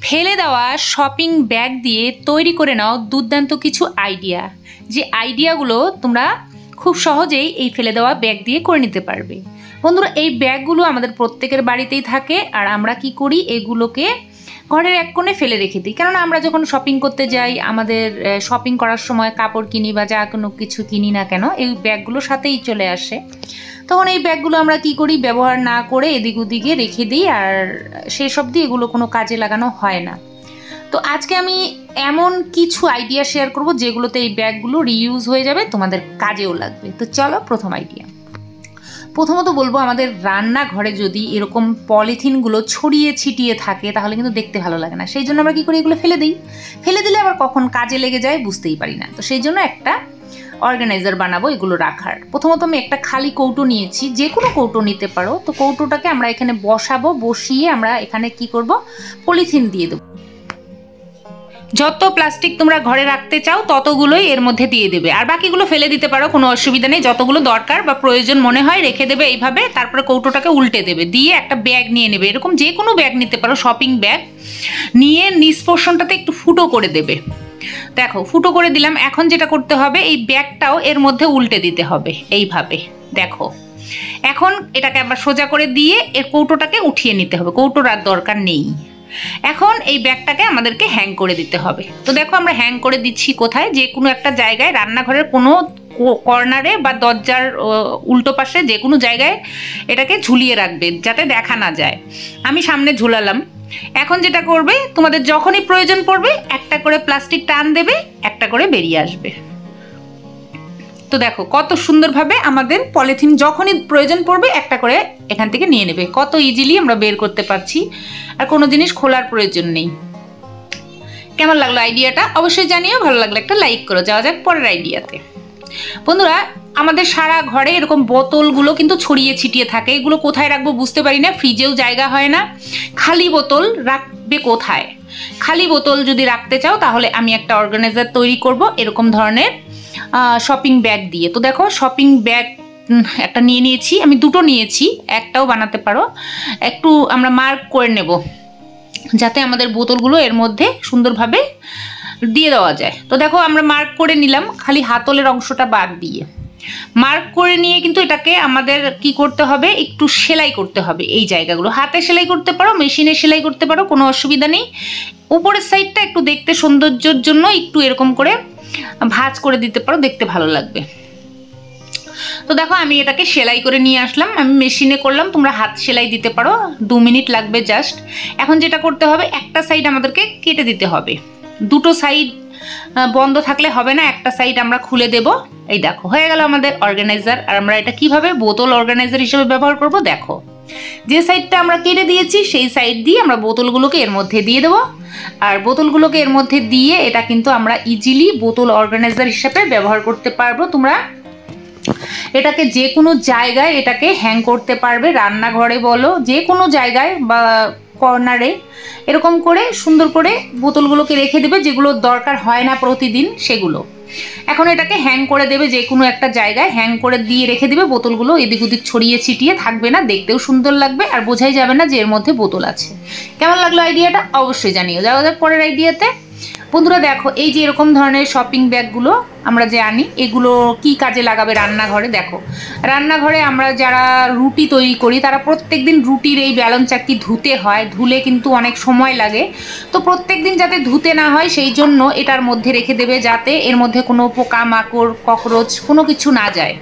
ফেলে দেওয়া shopping bag দিয়ে তৈরি করে নাও দুর্দান্ত কিছু আইডিয়া, যে আইডিয়াগুলো তোমরা খুব সহজেই এই ফেলে দেওয়া ব্যাগ দিয়ে করে নিতে পারবে। বন্ধুরা, এই ব্যাগগুলো আমাদের প্রত্যেকের বাড়িতেই থাকে, আর আমরা কি করি, এগুলোকে ঘরের এক কোণে ফেলে রেখে দিই। কেননা আমরা যখন শপিং করতে যাই, আমাদের শপিং করার সময় কাপড় কিনি বা যা কোনো কিছু কিনি না কেন, এই ব্যাগগুলোর সাথেই চলে আসে। তখন এই ব্যাগগুলো আমরা কি করি, ব্যবহার না করে এদিক ওদিকে রেখে দিই, আর সেসব দিয়ে এগুলো কোনো কাজে লাগানো হয় না। তো আজকে আমি এমন কিছু আইডিয়া শেয়ার করব যেগুলোতে এই ব্যাগগুলো রিইউজ হয়ে যাবে, তোমাদের কাজেও লাগবে। তো চলো, প্রথম আইডিয়া। প্রথমত বলবো, আমাদের রান্নাঘরে যদি এরকম পলিথিনগুলো ছড়িয়ে ছিটিয়ে থাকে তাহলে কিন্তু দেখতে ভালো লাগে না। সেই জন্য আমরা কী করি, এগুলো ফেলে দিই। ফেলে দিলে আবার কখন কাজে লেগে যায় বুঝতেই পারি না। তো সেই জন্য একটা অর্গানাইজার বানাবো এগুলো রাখার। প্রথমত আমি একটা খালি কৌটো নিয়েছি, যে কোনো কৌটো নিতে পারো। তো কৌটোটাকে আমরা এখানে বসাবো, বসিয়ে আমরা এখানে কি করব, পলিথিন দিয়ে দেবো। যত প্লাস্টিক তোমরা ঘরে রাখতে চাও ততগুলোই এর মধ্যে দিয়ে দেবে, আর বাকিগুলো ফেলে দিতে পারো, কোনো অসুবিধা নেই। যতগুলো দরকার বা প্রয়োজন মনে হয় রেখে দেবে এইভাবে। তারপরে কৌটোটাকে উল্টে দেবে, দিয়ে একটা ব্যাগ নিয়ে নেবে, এরকম যে কোনো ব্যাগ নিতে পারো, শপিং ব্যাগ নিয়ে নিচ পোর্শনটাতে একটু ফুটো করে দেবে। দেখো, ফুটো করে দিলাম। এখন যেটা করতে হবে, এই ব্যাগটাও এর মধ্যে উল্টে দিতে হবে এইভাবে। দেখো, এখন এটাকে আবার সোজা করে দিয়ে এর কৌটোটাকে উঠিয়ে নিতে হবে, কৌটোর আর দরকার নেই। এখন এই ব্যাগটাকে আমাদেরকে হ্যাং করে দিতে হবে। তো দেখো, আমরা হ্যাং করে দিচ্ছি কোথায়, যে কোনো একটা জায়গায়, রান্নাঘরের কোনো কর্নারে বা দরজার উল্টো পাশে যে কোনো জায়গায় এটাকে ঝুলিয়ে রাখবে, যাতে দেখা না যায়। আমি সামনে ঝুলালাম। এখন যেটা করবে, তোমাদের যখনই প্রয়োজন পড়বে একটা করে প্লাস্টিক টান দেবে, একটা করে বেরিয়ে আসবে। তো দেখো কত সুন্দরভাবে আমাদের পলিথিন যখনই প্রয়োজন পড়বে একটা করে এখান থেকে নিয়ে নেবে। কত ইজিলি আমরা বের করতে পারছি, আর কোনো জিনিস খোলার প্রয়োজন নেই। কেমন লাগলো আইডিয়াটা অবশ্যই জানিও, ভালো লাগলে একটা লাইক করো। যাওয়া যাক পরের আইডিয়াতে। বন্ধুরা, আমাদের সারা ঘরে এরকম বোতলগুলো কিন্তু ছড়িয়ে ছিটিয়ে থাকে, এগুলো কোথায় রাখবো বুঝতে পারি না, ফ্রিজেও জায়গা হয় না। খালি বোতল রাখবে কোথায়? খালি বোতল যদি রাখতে চাও তাহলে আমি একটা অর্গানাইজার তৈরি করব এরকম ধরনের শপিং ব্যাগ দিয়ে। তো দেখো, শপিং ব্যাগ একটা নিয়ে নিয়েছি, আমি দুটো নিয়েছি, একটাও বানাতে পারো। একটু আমরা মার্ক করে নেব যাতে আমাদের বোতলগুলো এর মধ্যে সুন্দরভাবে দিয়ে দেওয়া যায়। তো দেখো, আমরা মার্ক করে নিলাম, খালি হাতলের অংশটা বাদ দিয়ে। মার্ক করে নিয়ে কিন্তু এটাকে আমাদের কি করতে হবে, একটু সেলাই করতে হবে। এই জায়গাগুলো হাতে সেলাই করতে পারো, মেশিনে সেলাই করতে পারো, কোনো অসুবিধা নেই। উপরের সাইডটা একটু দেখতে সৌন্দর্যের জন্য একটু এরকম করে ভাঁজ করে দিতে পারো, দেখতে ভালো লাগবে। তো দেখো, আমি এটাকে সেলাই করে নিয়ে আসলাম। আমি মেশিনে করলাম, তোমরা হাত সেলাই দিতে পারো, 2 মিনিট লাগবে জাস্ট। এখন যেটা করতে হবে, একটা সাইড আমাদেরকে কেটে দিতে হবে। দুটো সাইড বন্ধ থাকলে হবে না, একটা সাইড আমরা খুলে দেব। এই দেখো, হয়ে গেল আমাদের অর্গানাইজার। আর আমরা এটা কিভাবে বোতল অর্গানাইজার হিসেবে ব্যবহার করব, দেখো, যে সাইডটা আমরা কেটে দিয়েছি সেই সাইড দিয়ে আমরা বোতলগুলোকে এর মধ্যে দিয়ে দেবো। আর বোতলগুলোকে এর মধ্যে দিয়ে এটা কিন্তু আমরা ইজিলি বোতল অর্গানাইজার হিসেবে ব্যবহার করতে পারবো। তোমরা এটাকে যে কোনো জায়গায় এটাকে হ্যাং করতে পারবে, রান্নাঘরে বলো, যে কোনো জায়গায় বা কর্নারে এরকম করে সুন্দর করে বোতলগুলোকে রেখে দেবে, যেগুলো দরকার হয় না প্রতিদিন সেগুলো। এখন এটাকে হ্যাং করে দেবে, যে কোনো একটা জায়গায় হ্যাং করে দিয়ে রেখে দেবে। বোতলগুলো এদিক ওদিক ছড়িয়ে ছিটিয়ে থাকবে না, দেখতেও সুন্দর লাগবে, আর বোঝাই যাবে না যে এর মধ্যে বোতল আছে। কেমন লাগলো আইডিয়াটা অবশ্যই জানিও। যাওয়া যাক পরের আইডিয়াতে। বন্ধুরা দেখো, এই যে এরকম ধরনের শপিং ব্যাগগুলো আমরা যে আনি, এগুলো কি কাজে লাগাবে রান্নাঘরে? দেখো, রান্নাঘরে আমরা যারা রুটি তৈরি করি তারা প্রত্যেকদিন রুটির এই বেলন চাকতি ধুতে হয়, ধুলে কিন্তু অনেক সময় লাগে। তো প্রত্যেকদিন যাতে ধুতে না হয় সেই জন্য এটার মধ্যে রেখে দেবে, যাতে এর মধ্যে কোনো পোকা মাকড় ককরোচ কোনো কিছু না যায়।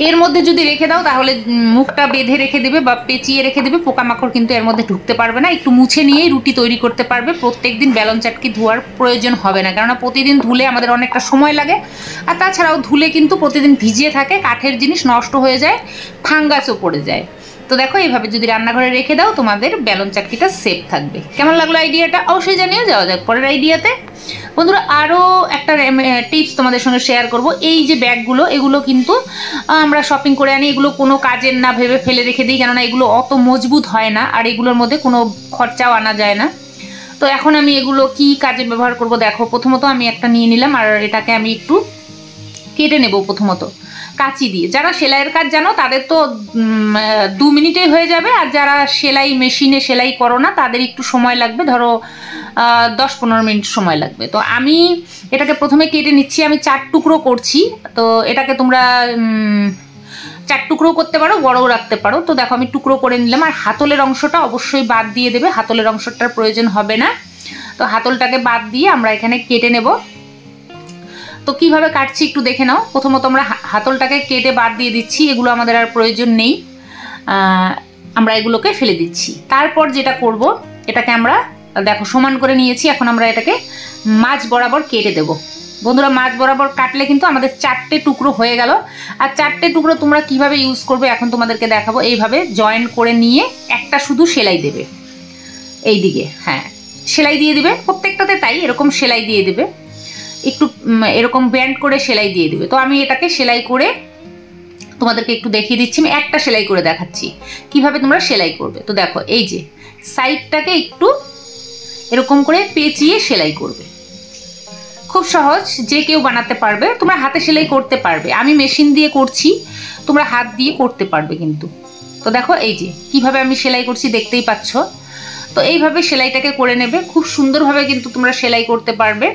এর মধ্যে যদি রেখে দাও তাহলে মুখটা বেঁধে রেখে দেবে বা পেঁচিয়ে রেখে দেবে, পোকামাকড় কিন্তু এর মধ্যে ঢুকতে পারবে না। একটু মুছে নিয়েই রুটি তৈরি করতে পারবে, প্রত্যেকদিন বেলন চাটকি ধোয়ার প্রয়োজন হবে না, কেননা প্রতিদিন ধুলে আমাদের অনেকটা সময় লাগে। আর তাছাড়াও ধুলে কিন্তু প্রতিদিন ভিজিয়ে থাকে, কাঠের জিনিস নষ্ট হয়ে যায়, ফাঙ্গাসও পড়ে যায়। তো দেখো, এইভাবে যদি রান্নাঘরে রেখে দাও তোমাদের বেলন চাটকিটা সেফ থাকবে। কেমন লাগলো আইডিয়াটা অবশ্যই জানিও। যাওয়া যাক পরের আইডিয়াতে। বন্ধুরা, আরও একটা টিপস তোমাদের সঙ্গে শেয়ার করব। এই যে ব্যাগগুলো, এগুলো কিন্তু আমরা শপিং করে আনি, এগুলো কোনো কাজের না ভেবে ফেলে রেখে দিই, কেননা এগুলো অত মজবুত হয় না, আর এগুলোর মধ্যে কোনো খরচাও আনা যায় না। তো এখন আমি এগুলো কি কাজে ব্যবহার করব, দেখো, প্রথমত আমি একটা নিয়ে নিলাম, আর এটাকে আমি একটু কেটে নেব। প্রথমত কাঁচি দিয়ে। যারা সেলাইয়ের কাজ জানো তাদের তো 2 মিনিটেই হয়ে যাবে, আর যারা সেলাই মেশিনে সেলাই করো না তাদের একটু সময় লাগবে, ধরো 10-15 মিনিট সময় লাগবে। তো আমি এটাকে প্রথমে কেটে নিচ্ছি, আমি 4 টুকরো করছি। তো এটাকে তোমরা 4 টুকরো করতে পারো, বড়ও রাখতে পারো। তো দেখো আমি টুকরো করে নিলাম, আর হাতলের অংশটা অবশ্যই বাদ দিয়ে দেবে, হাতলের অংশটার প্রয়োজন হবে না। তো হাতলটাকে বাদ দিয়ে আমরা এখানে কেটে নেব। তো কিভাবে কাটছি একটু দেখে নাও। প্রথমত আমরা হাতলটাকে কেটে বাদ দিয়ে দিচ্ছি, এগুলো আমাদের আর প্রয়োজন নেই, আমরা এগুলোকে ফেলে দিচ্ছি। তারপর যেটা করব, এটাকে আমরা দেখো সমান করে নিয়েছি, এখন আমরা এটাকে মাঝ বরাবর কেটে দেব। বন্ধুরা, মাঝ বরাবর কাটলে কিন্তু আমাদের 4টে টুকরো হয়ে গেল। আর 4টে টুকরো তোমরা কিভাবে ইউজ করবে এখন তোমাদেরকে দেখাবো। এইভাবে জয়েন করে নিয়ে একটা শুধু সেলাই দেবে এই দিকে, হ্যাঁ সেলাই দিয়ে দিবে প্রত্যেকটাতে, তাই এরকম সেলাই দিয়ে দেবে, একটু এরকম ব্যান্ড করে সেলাই দিয়ে দিবে। তো আমি এটাকে সেলাই করে তোমাদেরকে একটু দেখিয়ে দিচ্ছি, আমি একটা সেলাই করে দেখাচ্ছি কিভাবে তোমরা সেলাই করবে। তো দেখো এই যে সাইডটাকে একটু এরকম করে পেঁচিয়ে সেলাই করবে, খুব সহজ, যে কেউ বানাতে পারবে। তোমরা হাতে সেলাই করতে পারবে, আমি মেশিন দিয়ে করছি, তোমরা হাত দিয়ে করতে পারবে কিন্তু। তো দেখো এই যে কিভাবে আমি সেলাই করছি দেখতেই পাচ্ছ। তো এইভাবে সেলাইটাকে করে নেবে, খুব সুন্দরভাবে কিন্তু তোমরা সেলাই করতে পারবে,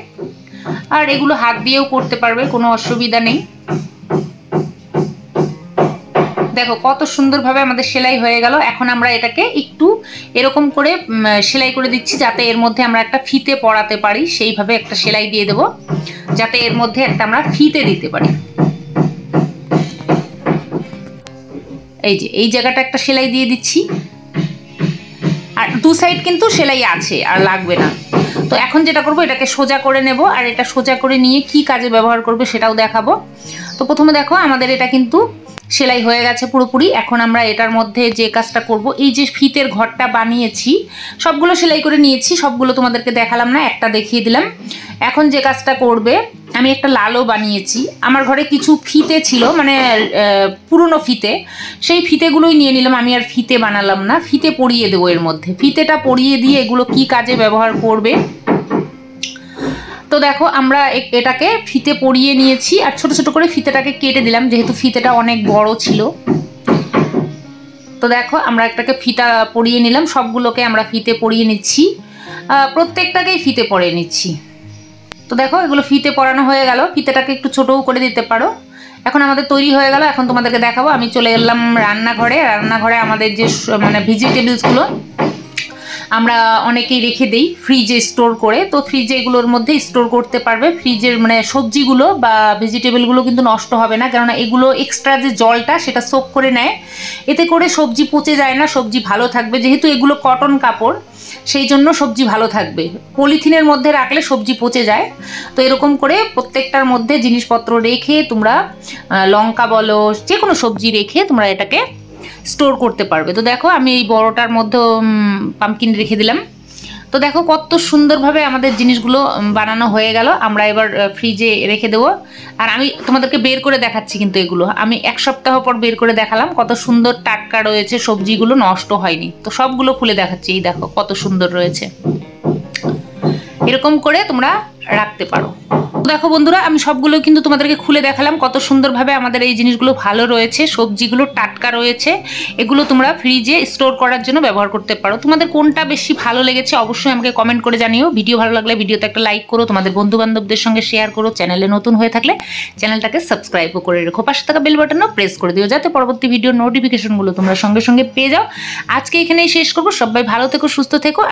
আর এগুলো হাত দিয়েও করতে পারবে, কোনো অসুবিধা নেই। দেখো কত সুন্দরভাবে আমাদের সেলাই হয়ে গেল। এখন আমরা এটাকে একটু এরকম করে সেলাই করে দিচ্ছি, যাতে এর মধ্যে আমরা একটা ফিতে পরাতে পারি। সেইভাবে একটা সেলাই দিয়ে দেব, যাতে এর মধ্যে একটা আমরা ফিতে দিতে পারি। এই যে এই জায়গাটা একটা সেলাই দিয়ে দিচ্ছি, আর 2 সাইড কিন্তু সেলাই আছে, আর লাগবে না। তো এখন যেটা করব, এটাকে সোজা করে নেব, আর এটা সোজা করে নিয়ে কি কাজে ব্যবহার করবে সেটাও দেখাবো। তো প্রথমে দেখো আমাদের এটা কিন্তু সেলাই হয়ে গেছে পুরোপুরি। এখন আমরা এটার মধ্যে যে কাজটা করব, এই যে ফিতের ঘরটা বানিয়েছি, সবগুলো সেলাই করে নিয়েছি, সবগুলো তোমাদেরকে দেখালাম না, একটা দেখিয়ে দিলাম। এখন যে কাজটা করবে, আমি একটা লালও বানিয়েছি, আমার ঘরে কিছু ফিতে ছিল, মানে পুরনো ফিতে, সেই ফিতেগুলোই নিয়ে নিলাম। আমি আর ফিতে বানালাম না, ফিতে পরিয়ে দেবো এর মধ্যে, ফিতেটা পরিয়ে দিয়ে এগুলো কি কাজে ব্যবহার করবে। তো দেখো আমরা এটাকে ফিতে পরিয়ে নিয়েছি, আর ছোট ছোট করে ফিতেটাকে কেটে দিলাম, যেহেতু ফিতেটা অনেক বড় ছিল। তো দেখো আমরা একটাকে ফিতা পরিয়ে নিলাম, সবগুলোকে আমরা ফিতে পরিয়ে নিচ্ছি, প্রত্যেকটাকেই ফিতে পরিয়ে নিচ্ছি। তো দেখো এগুলো ফিতে পরানো হয়ে গেল, ফিতেটাকে একটু ছোটও করে দিতে পারো। এখন আমাদের তৈরি হয়ে গেল, এখন তোমাদেরকে দেখাবো। আমি চলে এলাম রান্নাঘরে। রান্নাঘরে আমাদের যে মানে ভেজিটেবলসগুলো আমরা অনেকেই রেখে দেই ফ্রিজে স্টোর করে, তো ফ্রিজে এগুলোর মধ্যে স্টোর করতে পারবে। ফ্রিজের মানে সবজিগুলো বা ভেজিটেবলগুলো কিন্তু নষ্ট হবে না, কেননা এগুলো এক্সট্রা যে জলটা সেটা সোক করে নেয়, এতে করে সবজি পচে যায় না, সবজি ভালো থাকবে। যেহেতু এগুলো কটন কাপড়, সেই জন্য সবজি ভালো থাকবে। পলিথিনের মধ্যে রাখলে সবজি পচে যায়। তো এরকম করে প্রত্যেকটার মধ্যে জিনিসপত্র রেখে তোমরা লঙ্কা বলো যে কোনো সবজি রেখে তোমরা এটাকে স্টোর করতে পারবে। তো দেখো আমি এই বড়টার মধ্যে পামকিন রেখে দিলাম। তো দেখো কত সুন্দরভাবে আমাদের জিনিসগুলো বানানো হয়ে গেল। আমরা এবার ফ্রিজে রেখে দেবো, আর আমি তোমাদেরকে বের করে দেখাচ্ছি, কিন্তু এগুলো আমি 1 সপ্তাহ পর বের করে দেখালাম, কত সুন্দর টাটকা রয়েছে, সবজিগুলো নষ্ট হয়নি। তো সবগুলো খুলে দেখাচ্ছি, এই দেখো কত সুন্দর রয়েছে। এরকম করে তোমরা রাখতে পারো। দেখো বন্ধুরা, আমি সবগুলো কিন্তু তোমাদেরকে খুলে দেখালাম, কত সুন্দরভাবে আমাদের এই জিনিসগুলো ভালো রয়েছে, সবজিগুলো টাটকা রয়েছে। এগুলো তোমরা ফ্রিজে স্টোর করার জন্য ব্যবহার করতে পারো। তোমাদের কোনটা বেশি ভালো লেগেছে অবশ্যই আমাকে কমেন্ট করে জানিও। ভিডিও ভালো লাগলে ভিডিওতে একটা লাইক করো, তোমাদের বন্ধু বান্ধবদের সঙ্গে শেয়ার করো। চ্যানেলে নতুন হয়ে থাকলে চ্যানেলটাকে সাবস্ক্রাইবও করে রেখো, পাশে থাকা বেল বাটনও প্রেস করে দিও, যাতে পরবর্তী ভিডিওর নোটিফিকেশনগুলো তোমরা সঙ্গে সঙ্গে পেয়ে যাও। আজকে এখানেই শেষ করবো। সবাই ভালো থেকো, সুস্থ থেকো।